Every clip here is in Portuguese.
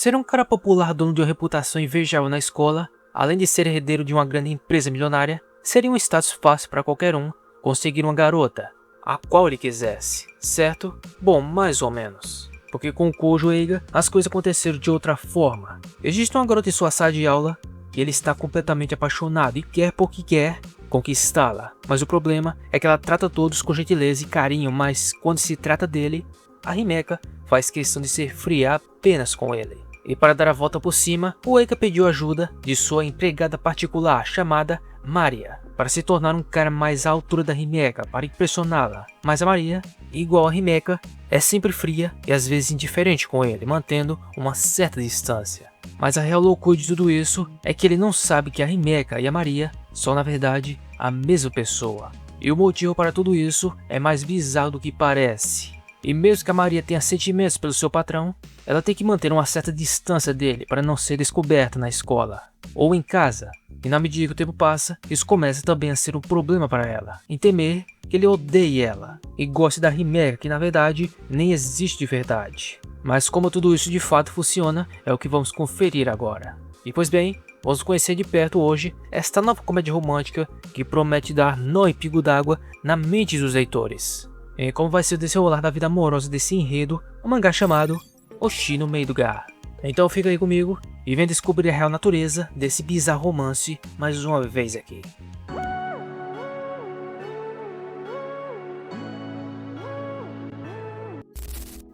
Ser um cara popular dono de uma reputação invejável na escola, além de ser herdeiro de uma grande empresa milionária, seria um status fácil para qualquer um conseguir uma garota, a qual ele quisesse, certo? Bom, mais ou menos. Porque com o Kojo Eiga, as coisas aconteceram de outra forma. Existe uma garota em sua sala de aula e ele está completamente apaixonado e quer porque quer conquistá-la. Mas o problema é que ela trata todos com gentileza e carinho, mas quando se trata dele, a Himeka faz questão de ser fria apenas com ele. E para dar a volta por cima, o Eiga pediu ajuda de sua empregada particular chamada Maria, para se tornar um cara mais à altura da Himeka para impressioná-la. Mas a Maria, igual a Himeka, é sempre fria e às vezes indiferente com ele, mantendo uma certa distância. Mas a real loucura de tudo isso é que ele não sabe que a Himeka e a Maria são na verdade a mesma pessoa. E o motivo para tudo isso é mais bizarro do que parece. E mesmo que a Maria tenha sentimentos pelo seu patrão, ela tem que manter uma certa distância dele para não ser descoberta na escola ou em casa. E na medida que o tempo passa, isso começa também a ser um problema para ela, em temer que ele odeie ela e goste da Himeka, que na verdade nem existe de verdade. Mas como tudo isso de fato funciona, é o que vamos conferir agora. E pois bem, vamos conhecer de perto hoje esta nova comédia romântica que promete dar nó e pingo d'água na mente dos leitores. E como vai ser o desenrolar da vida amorosa desse enredo, um mangá chamado Oshi no Meidogar. Então fica aí comigo e vem descobrir a real natureza desse bizarro romance mais uma vez aqui.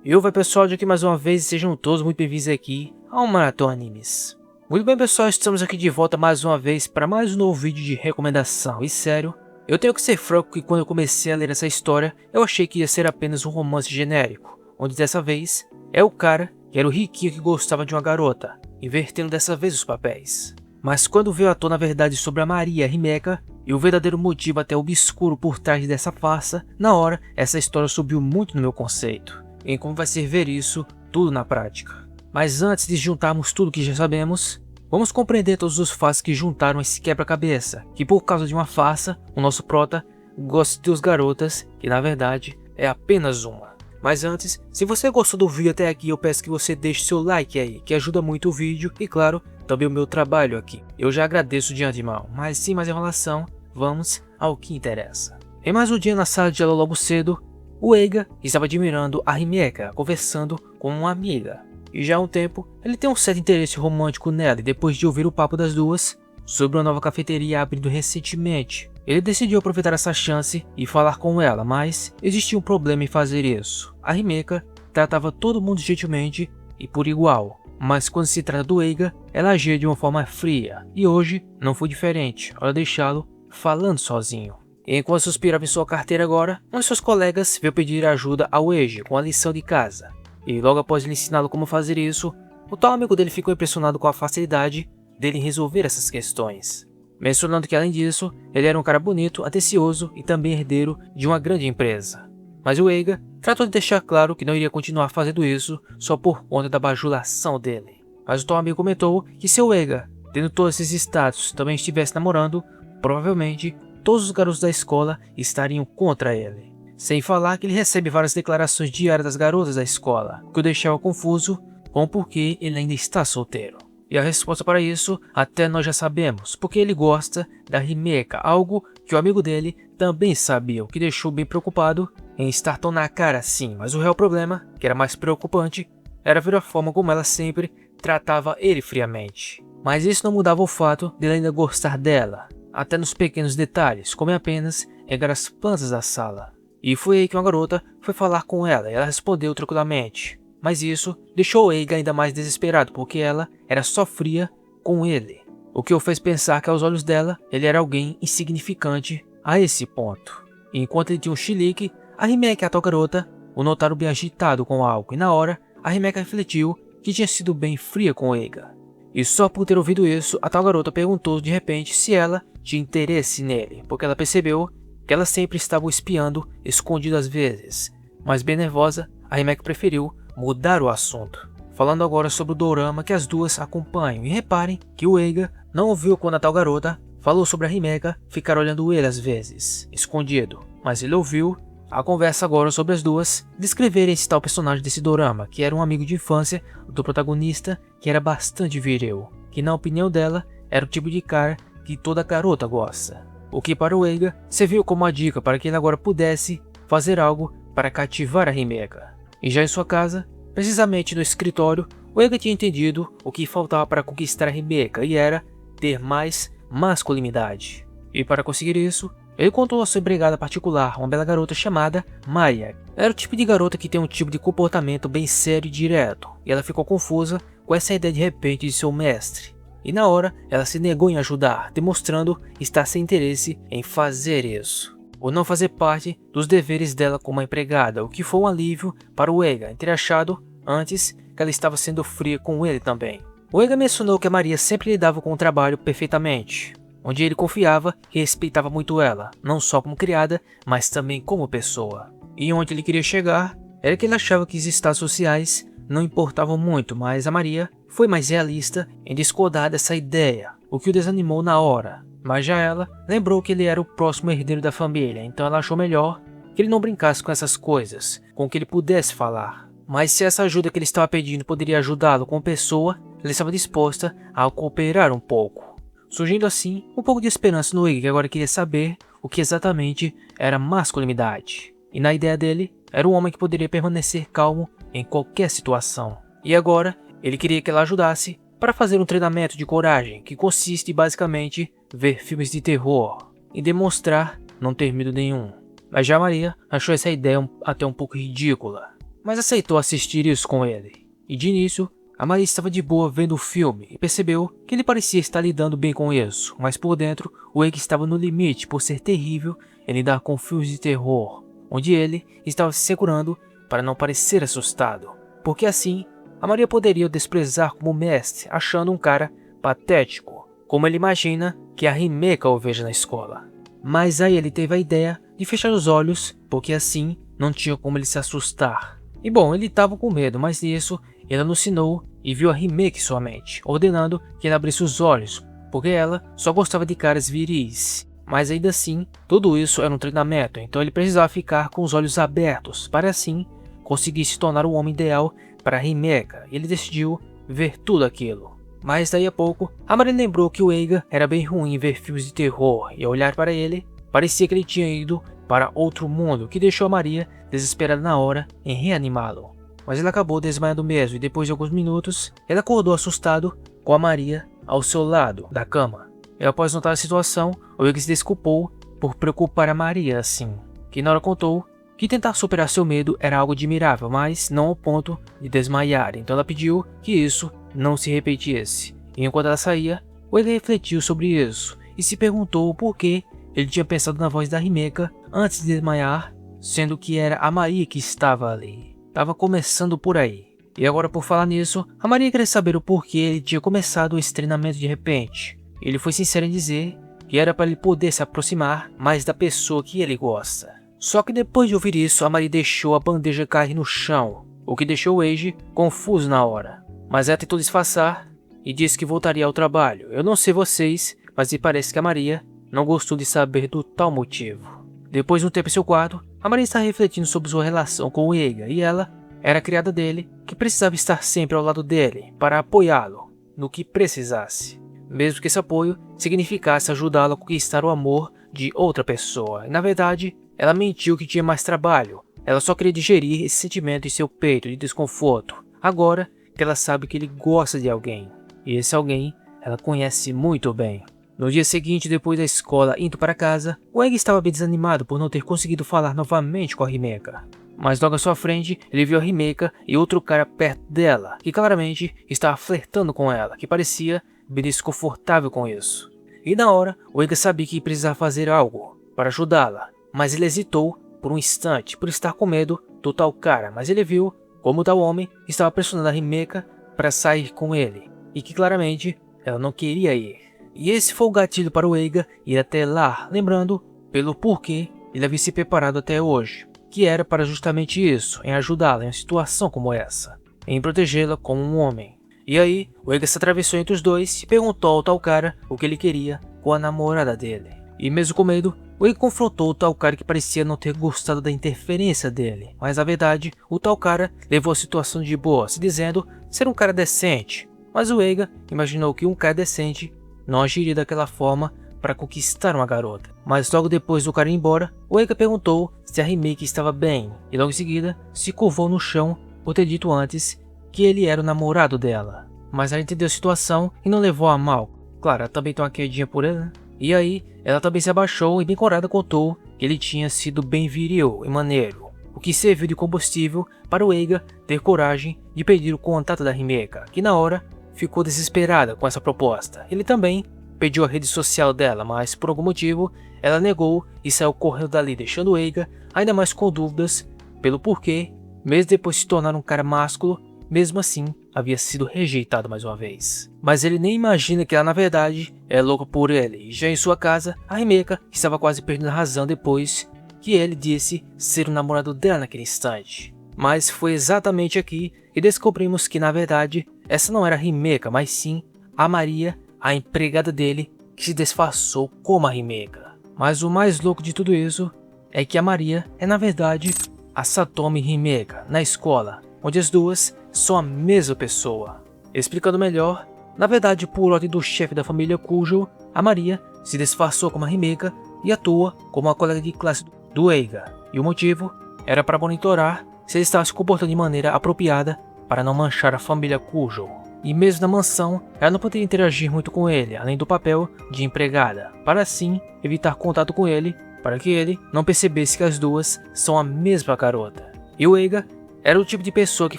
E oi pessoal, de aqui mais uma vez e sejam todos muito bem-vindos aqui ao Maratona Animes. Muito bem pessoal, estamos aqui de volta mais uma vez para mais um novo vídeo de recomendação. E sério, eu tenho que ser franco que quando eu comecei a ler essa história, eu achei que ia ser apenas um romance genérico, onde dessa vez é o cara que era o riquinho que gostava de uma garota, invertendo dessa vez os papéis. Mas quando veio à tona a verdade sobre a Maria Himeka e o verdadeiro motivo até obscuro por trás dessa farsa, na hora essa história subiu muito no meu conceito, em como vai ser ver isso tudo na prática. Mas antes de juntarmos tudo que já sabemos, vamos compreender todos os fatos que juntaram esse quebra-cabeça, que por causa de uma farsa, o nosso prota gosta de duas garotas, que na verdade é apenas uma. Mas antes, se você gostou do vídeo até aqui, eu peço que você deixe seu like aí, que ajuda muito o vídeo e claro, também o meu trabalho aqui. Eu já agradeço de antemão, mas sem mais enrolação, vamos ao que interessa. Em mais um dia na sala de aula logo cedo, o Eiga estava admirando a Himeka, conversando com uma amiga. E já há um tempo, ele tem um certo interesse romântico nela e depois de ouvir o papo das duas sobre uma nova cafeteria abrindo recentemente, ele decidiu aproveitar essa chance e falar com ela, mas existia um problema em fazer isso. A Himeka tratava todo mundo gentilmente e por igual, mas quando se trata do Eiga, ela agia de uma forma fria, e hoje não foi diferente, ao deixá-lo falando sozinho. E enquanto suspirava em sua carteira agora, um de seus colegas veio pedir ajuda ao Eiji com a lição de casa. E logo após ele ensiná-lo como fazer isso, o tal amigo dele ficou impressionado com a facilidade dele em resolver essas questões. Mencionando que além disso, ele era um cara bonito, atencioso e também herdeiro de uma grande empresa. Mas o Eiga tratou de deixar claro que não iria continuar fazendo isso só por conta da bajulação dele. Mas o tal amigo comentou que se o Eiga, tendo todos esses status, também estivesse namorando, provavelmente todos os garotos da escola estariam contra ele. Sem falar que ele recebe várias declarações diárias das garotas da escola, que o deixava confuso com o porquê ele ainda está solteiro. E a resposta para isso até nós já sabemos, porque ele gosta da Himeka, algo que o amigo dele também sabia, o que deixou bem preocupado em estar tão na cara assim. Mas o real problema, que era mais preocupante, era ver a forma como ela sempre tratava ele friamente. Mas isso não mudava o fato de ele ainda gostar dela, até nos pequenos detalhes, como apenas regar as plantas da sala. E foi aí que uma garota foi falar com ela e ela respondeu tranquilamente. Mas isso deixou o Eiga ainda mais desesperado, porque ela era só fria com ele. O que o fez pensar que aos olhos dela, ele era alguém insignificante a esse ponto. E enquanto ele tinha um chilique, a Himeka e a tal garota o notaram bem agitado com algo. E na hora, a Himeka refletiu que tinha sido bem fria com o Eiga. E só por ter ouvido isso, a tal garota perguntou de repente se ela tinha interesse nele, porque ela percebeu que ela sempre estava o espiando, escondido às vezes. Mas bem nervosa, a Himeka preferiu mudar o assunto, falando agora sobre o dorama que as duas acompanham. E reparem que o Eiga não ouviu quando a tal garota falou sobre a Himeka ficar olhando ele às vezes, escondido, mas ele ouviu A conversa agora sobre as duas descreverem esse tal personagem desse dorama, que era um amigo de infância do protagonista, que era bastante viril, que na opinião dela era o tipo de cara que toda garota gosta. O que para o Eiga serviu como uma dica para que ele agora pudesse fazer algo para cativar a Himeka. E já em sua casa, precisamente no escritório, o Eiga tinha entendido o que faltava para conquistar a Himeka e era ter mais masculinidade. E para conseguir isso, ele contou a sua empregada particular, uma bela garota chamada Maya. Era o tipo de garota que tem um tipo de comportamento bem sério e direto, e ela ficou confusa com essa ideia de repente de seu mestre. E na hora, ela se negou em ajudar, demonstrando estar sem interesse em fazer isso, ou não fazer parte dos deveres dela como empregada, o que foi um alívio para o Eiga ter achado antes que ela estava sendo fria com ele também. O Eiga mencionou que a Maria sempre lidava com o trabalho perfeitamente, onde ele confiava e respeitava muito ela, não só como criada, mas também como pessoa. E onde ele queria chegar era que ele achava que os estados sociais não importavam muito, mas a Maria foi mais realista em discordar dessa ideia, o que o desanimou na hora. Mas já ela lembrou que ele era o próximo herdeiro da família, então ela achou melhor que ele não brincasse com essas coisas, com o que ele pudesse falar. Mas se essa ajuda que ele estava pedindo poderia ajudá-lo como pessoa, ela estava disposta a cooperar um pouco. Surgindo assim um pouco de esperança no Eiga, que agora queria saber o que exatamente era masculinidade. E na ideia dele, era um homem que poderia permanecer calmo em qualquer situação. E agora, ele queria que ela ajudasse para fazer um treinamento de coragem, que consiste basicamente ver filmes de terror e demonstrar não ter medo nenhum. Mas já Maria achou essa ideia até um pouco ridícula, mas aceitou assistir isso com ele. E de início, a Maria estava de boa vendo o filme e percebeu que ele parecia estar lidando bem com isso, mas por dentro o Eiga estava no limite por ser terrível em lidar com filmes de terror, onde ele estava se segurando para não parecer assustado, porque assim a Maria poderia o desprezar como mestre, achando um cara patético, como ele imagina que a Himeka o veja na escola. Mas aí ele teve a ideia de fechar os olhos, porque assim não tinha como ele se assustar. E bom, ele estava com medo, mas nisso ele alucinou e viu a Himeka em sua mente, ordenando que ele abrisse os olhos, porque ela só gostava de caras viris. Mas ainda assim, tudo isso era um treinamento, então ele precisava ficar com os olhos abertos, para assim conseguir se tornar o homem ideal para Himeka, e ele decidiu ver tudo aquilo. Mas daí a pouco, a Maria lembrou que o Eiga era bem ruim em ver filmes de terror, e ao olhar para ele, parecia que ele tinha ido para outro mundo, que deixou a Maria desesperada na hora em reanimá-lo. Mas ele acabou desmaiando mesmo, e depois de alguns minutos, ele acordou assustado com a Maria ao seu lado da cama. E após notar a situação, o Eiga se desculpou por preocupar a Maria assim, que na hora contou que tentar superar seu medo era algo admirável, mas não ao ponto de desmaiar, então ela pediu que isso não se repetisse. E enquanto ela saía, o Eiga refletiu sobre isso e se perguntou por que ele tinha pensado na voz da Himeka antes de desmaiar, sendo que era a Maria que estava ali. Tava começando por aí. E agora, por falar nisso, a Maria queria saber o porquê ele tinha começado esse treinamento de repente. Ele foi sincero em dizer que era para ele poder se aproximar mais da pessoa que ele gosta. Só que depois de ouvir isso, a Maria deixou a bandeja cair no chão, o que deixou o Eiji confuso na hora. Mas ela tentou disfarçar e disse que voltaria ao trabalho. Eu não sei vocês, mas me parece que a Maria não gostou de saber do tal motivo. Depois de um tempo em seu quarto, a Maria estava refletindo sobre sua relação com o Eiga, e ela era a criada dele, que precisava estar sempre ao lado dele para apoiá-lo no que precisasse, mesmo que esse apoio significasse ajudá-lo a conquistar o amor de outra pessoa. E na verdade, ela mentiu que tinha mais trabalho. Ela só queria digerir esse sentimento em seu peito de desconforto, agora que ela sabe que ele gosta de alguém, e esse alguém ela conhece muito bem. No dia seguinte, depois da escola indo para casa, o Eiga estava bem desanimado por não ter conseguido falar novamente com a Himeka. Mas logo à sua frente, ele viu a Himeka e outro cara perto dela, que claramente estava flertando com ela, que parecia bem desconfortável com isso. E na hora, o Eiga sabia que precisava fazer algo para ajudá-la, mas ele hesitou por um instante por estar com medo do tal cara, mas ele viu como o tal homem estava pressionando a Himeka para sair com ele, e que claramente ela não queria ir. E esse foi o gatilho para o Eiga ir até lá, lembrando pelo porquê ele havia se preparado até hoje, que era para justamente isso, em ajudá-la em uma situação como essa, em protegê-la como um homem. E aí, o Eiga se atravessou entre os dois e perguntou ao tal cara o que ele queria com a namorada dele. E mesmo com medo, o Eiga confrontou o tal cara que parecia não ter gostado da interferência dele, mas na verdade, o tal cara levou a situação de boa, se dizendo ser um cara decente. Mas o Eiga imaginou que um cara decente não agiria daquela forma para conquistar uma garota. Mas logo depois do cara ir embora, o Eiga perguntou se a Himeka estava bem, e logo em seguida se curvou no chão por ter dito antes que ele era o namorado dela. Mas ela entendeu a situação e não levou a mal. Claro, ela também tem uma quedinha por ele, né? E aí, ela também se abaixou e bem corada contou que ele tinha sido bem viril e maneiro, o que serviu de combustível para o Eiga ter coragem de pedir o contato da Himeka, que na hora ficou desesperada com essa proposta. Ele também pediu a rede social dela, mas por algum motivo ela negou e saiu correndo dali, deixando o Eiga ainda mais com dúvidas pelo porquê, mesmo depois de se tornar um cara másculo, mesmo assim havia sido rejeitado mais uma vez. Mas ele nem imagina que ela na verdade é louca por ele, e já em sua casa, a Himeka estava quase perdendo a razão depois que ele disse ser o namorado dela naquele instante. Mas foi exatamente aqui que descobrimos que na verdade essa não era a Himeka, mas sim a Maria, a empregada dele, que se disfarçou como a Himeka. Mas o mais louco de tudo isso é que a Maria é na verdade a Satomi Himeka na escola, onde as duas são a mesma pessoa. Explicando melhor, na verdade por ordem do chefe da família Kujo, a Maria se disfarçou como a Himeka e atua como a colega de classe do Eiga, e o motivo era para monitorar se ele estava se comportando de maneira apropriada para não manchar a família Kujo. E mesmo na mansão, ela não poderia interagir muito com ele, além do papel de empregada, para assim evitar contato com ele, para que ele não percebesse que as duas são a mesma garota. E o Eiga era o tipo de pessoa que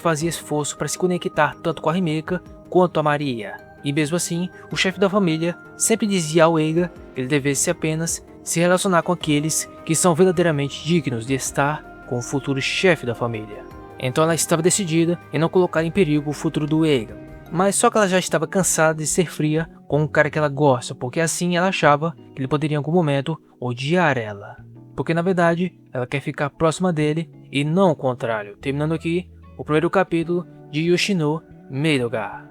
fazia esforço para se conectar tanto com a Himeka quanto a Maria. E mesmo assim, o chefe da família sempre dizia ao Eiga que ele devesse apenas se relacionar com aqueles que são verdadeiramente dignos de estar com o futuro chefe da família. Então ela estava decidida em não colocar em perigo o futuro do Eiga. Mas só que ela já estava cansada de ser fria com um cara que ela gosta, porque assim ela achava que ele poderia em algum momento odiar ela. Porque na verdade, ela quer ficar próxima dele e não o contrário. Terminando aqui o primeiro capítulo de Yoshino Madoka.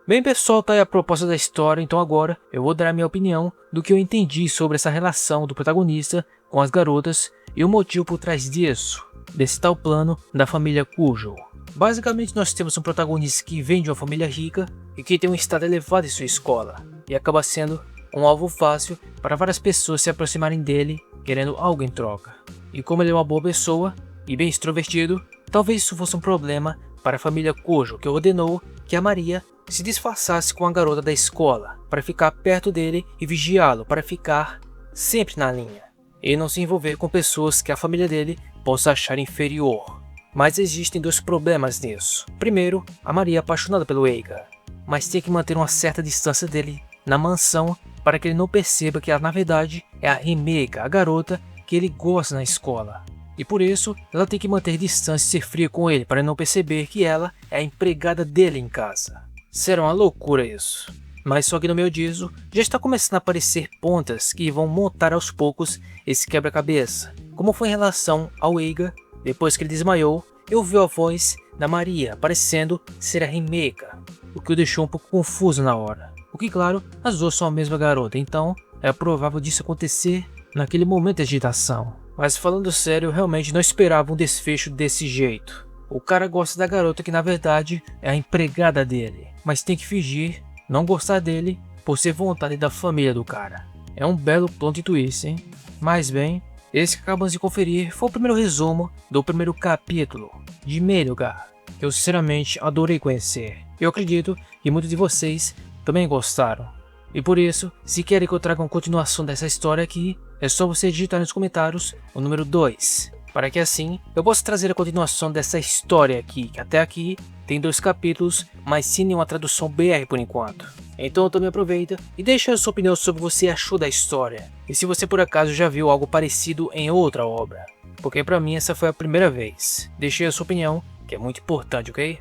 Bem pessoal, tá aí a proposta da história, então agora eu vou dar a minha opinião do que eu entendi sobre essa relação do protagonista com as garotas e o motivo por trás disso, desse tal plano da família Kujo. Basicamente nós temos um protagonista que vem de uma família rica e que tem um estado elevado em sua escola, e acaba sendo um alvo fácil para várias pessoas se aproximarem dele querendo algo em troca. E como ele é uma boa pessoa e bem extrovertido, talvez isso fosse um problema para a família Kujo, que ordenou que a Maria se disfarçasse com a garota da escola para ficar perto dele e vigiá-lo, para ficar sempre na linha e não se envolver com pessoas que a família dele possa achar inferior. Mas existem dois problemas nisso. Primeiro, a Maria é apaixonada pelo Eiga, mas tem que manter uma certa distância dele na mansão para que ele não perceba que ela na verdade é a Himeka, a garota que ele gosta na escola. E por isso, ela tem que manter distância e ser fria com ele para não perceber que ela é a empregada dele em casa. Será uma loucura isso. Mas só que no meu disso, já está começando a aparecer pontas que vão montar aos poucos esse quebra-cabeça. Como foi em relação ao Eiga, depois que ele desmaiou, eu vi a voz da Maria parecendo ser a Himeka, o que o deixou um pouco confuso na hora. O que claro, as duas são a mesma garota, então é provável disso acontecer naquele momento de agitação. Mas falando sério, eu realmente não esperava um desfecho desse jeito. O cara gosta da garota que na verdade é a empregada dele, mas tem que fingir não gostar dele por ser vontade da família do cara. É um belo plot twist, hein? Mas bem, esse que acabamos de conferir foi o primeiro resumo do primeiro capítulo de Madoka, que eu sinceramente adorei conhecer. Eu acredito que muitos de vocês também gostaram. E por isso, se querem que eu traga uma continuação dessa história aqui, é só você digitar nos comentários o número 2. Para que assim, eu possa trazer a continuação dessa história aqui, que até aqui tem 2 capítulos, mas sem nenhuma tradução BR por enquanto. Então também aproveita e deixa a sua opinião sobre o que você achou da história. E se você por acaso já viu algo parecido em outra obra. Porque pra mim essa foi a primeira vez. Deixe a sua opinião, que é muito importante, ok?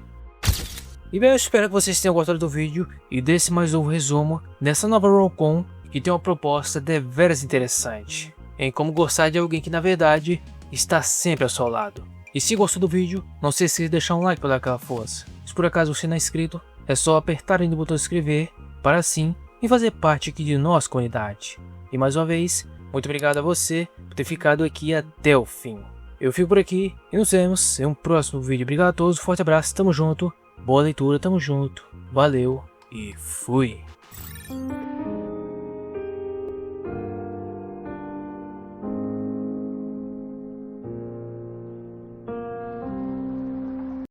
E bem, eu espero que vocês tenham gostado do vídeo e desse mais um resumo dessa nova rom-com que tem uma proposta deveras interessante em como gostar de alguém que na verdade está sempre ao seu lado. E se gostou do vídeo, não se esqueça de deixar um like para dar aquela força. Se por acaso você não é inscrito, é só apertar aí no botão inscrever para assim e fazer parte aqui de nossa comunidade. E mais uma vez, muito obrigado a você por ter ficado aqui até o fim. Eu fico por aqui e nos vemos em um próximo vídeo. Obrigado a todos, forte abraço, tamo junto, boa leitura, tamo junto, valeu e fui!